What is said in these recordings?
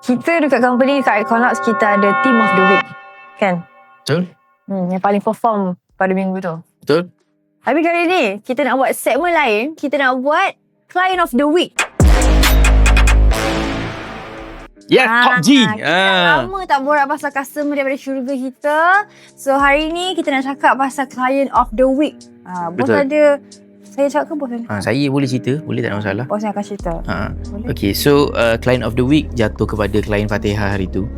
Kita dekat company kat Iconlux kita ada team of the week. Kan? Betul? Yang paling perform pada minggu tu. Betul? Tapi kali ni kita nak buat segmen lain. Kita nak buat client of the week. Top G. Kita lama tak borak pasal customer daripada syurga kita. So hari ni kita nak cakap pasal client of the week. Bos Betul. ada. Saya cakap ke bos ada? Saya boleh cerita, boleh tak ada masalah. Bos yang akan cerita. Boleh. Okay, so client of the week jatuh kepada client Fatihah hari tu.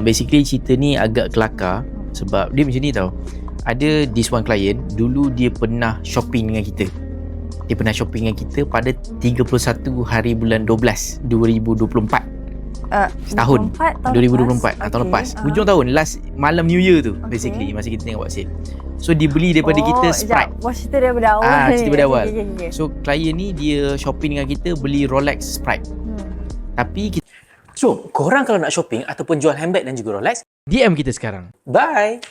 Basically cerita ni agak kelakar sebab dia macam ni tau. Ada this one client, dulu dia pernah shopping dengan kita. Dia pernah shopping dengan kita pada 31 hari bulan 12 2024. Setahun 2024 tahun lepas. Hujung tahun, last malam New Year tu basically, masa kita tengok buat sale. So dia beli daripada kita Sprite. Bos cerita daripada awal ni. Cerita daripada awal. Okay. So klien ni dia shopping dengan kita, beli Rolex Sprite. Tapi kita, So, korang kalau nak shopping ataupun jual handbag dan juga Rolex, DM kita sekarang. bye!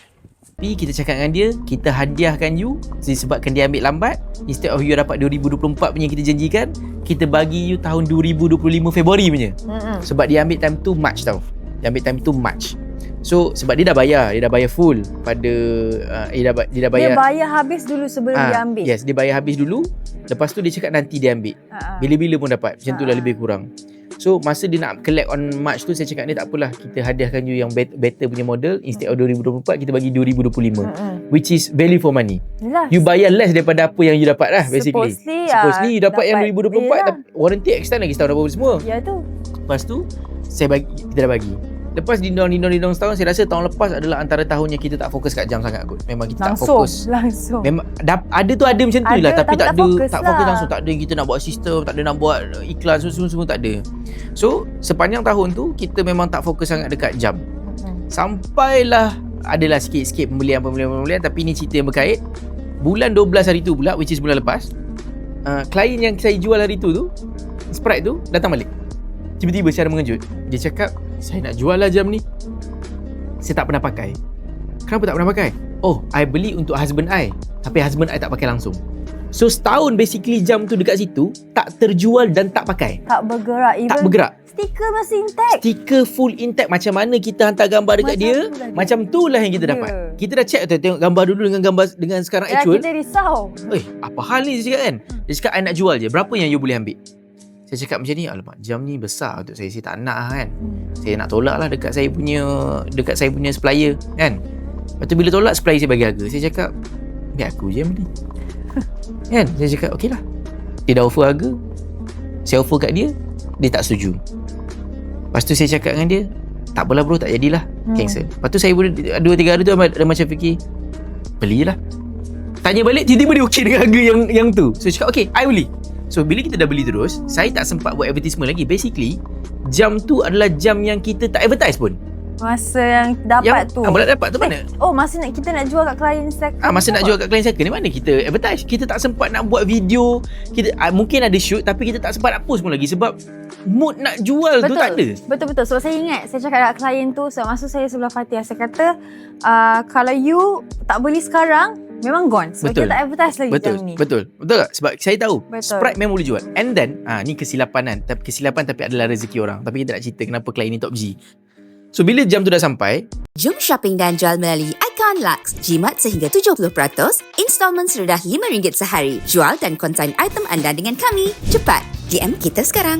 Tapi kita cakap dengan dia, kita hadiahkan you disebabkan dia ambil lambat. Instead of you dapat 2024 punya kita janjikan, kita bagi you tahun 2025 Februari punya. Sebab dia ambil time tu March tau. Dia ambil time tu March. So sebab dia dah bayar full pada dia dah bayar. Dia bayar habis dulu sebelum dia ambil. Yes, dia bayar habis dulu. Lepas tu dia cakap nanti dia ambil. Bila-bila pun dapat. Macam tu lah lebih kurang. So masa dia nak collect on March tu, saya cakap dia tak apalah, kita hadiahkan you yang better punya model. Instead of 2024, kita bagi 2025. Which is value for money. Yelah. You bayar less daripada apa yang you dapat lah basically. Supposedly you dapat yang 2024, tapi warranty extend lagi setahun apa semua. Ya tu. Lepas tu kita dah bagi. Lepas dindong setahun, saya rasa tahun lepas adalah antara tahun yang kita tak fokus kat jam sangat kot. Memang kita tak fokus. Langsung. Memang ada macam tu lah, tapi tak fokus lah. langsung. Tak ada yang kita nak buat sistem, tak ada nak buat iklan, semua tak ada. So sepanjang tahun tu kita memang tak fokus sangat dekat jam. Sampailah adalah sikit-sikit pembelian, tapi ni cerita yang berkait. Bulan 12 hari tu pula, which is bulan lepas, klien yang saya jual hari tu Sprite tu datang balik. Tiba-tiba secara mengejut, dia cakap, saya nak jual lah jam ni, saya tak pernah pakai. Kenapa tak pernah pakai? Oh, I beli untuk husband I, tapi husband I tak pakai langsung. So setahun basically jam tu dekat situ tak terjual dan tak pakai. Tak bergerak. Tak bergerak. Stiker masih intact. Stiker full intact. Macam mana kita hantar gambar dekat dia, macam tu lah yang kita dapat. Kita dah check tu, tengok gambar dulu dengan sekarang actual. Kita risau. Apa hal ni, dia cakap kan. Dia cakap, I nak jual je, berapa yang you boleh ambil? Saya cakap macam ni, alamak, jam ni besar untuk saya tak nak kan. Saya nak tolak lah dekat saya punya supplier kan. Lepas tu bila tolak, supplier saya bagi harga. Saya cakap, biar aku je yang beli kan. Saya cakap okey lah. Dia dah offer harga, saya offer kat dia, dia tak setuju. Lepas tu saya cakap dengan dia, tak apalah bro, tak jadilah, cancel. Lepas tu saya 2-3 hari tu ada macam fikir, belilah. Tanya balik, tiba-tiba dia okey dengan harga yang tu. So saya cakap okey, I beli. So bila kita dah beli terus, saya tak sempat buat advertisement lagi. Basically jam tu adalah jam yang kita tak advertise pun. Masa yang dapat tu. Boleh dapat tu mana? Oh, masa kita nak jual kat klien second. Masa nak jual kat klien second ni mana kita advertise. Kita tak sempat nak buat video. Kita mungkin ada shoot, tapi kita tak sempat nak post pun lagi sebab mood nak jual tu tak ada. Betul. Sebab saya ingat, saya cakap dekat klien tu, masa saya sebelah Fatihah, saya kata kalau you tak beli sekarang, memang gone. Sebab kita tak advertise lagi jam ni. Betul tak? Sebab saya tahu Sprite memang boleh jual. And then ni kesilapan tapi adalah rezeki orang. Tapi kita nak cerita kenapa klien ni top G. So bila jam tu dah sampai, jom shopping dan jual melalui Iconlux. Jimat sehingga 70%, installment serendah RM5 sehari. Jual dan konsign item anda dengan kami. Cepat, DM kita sekarang.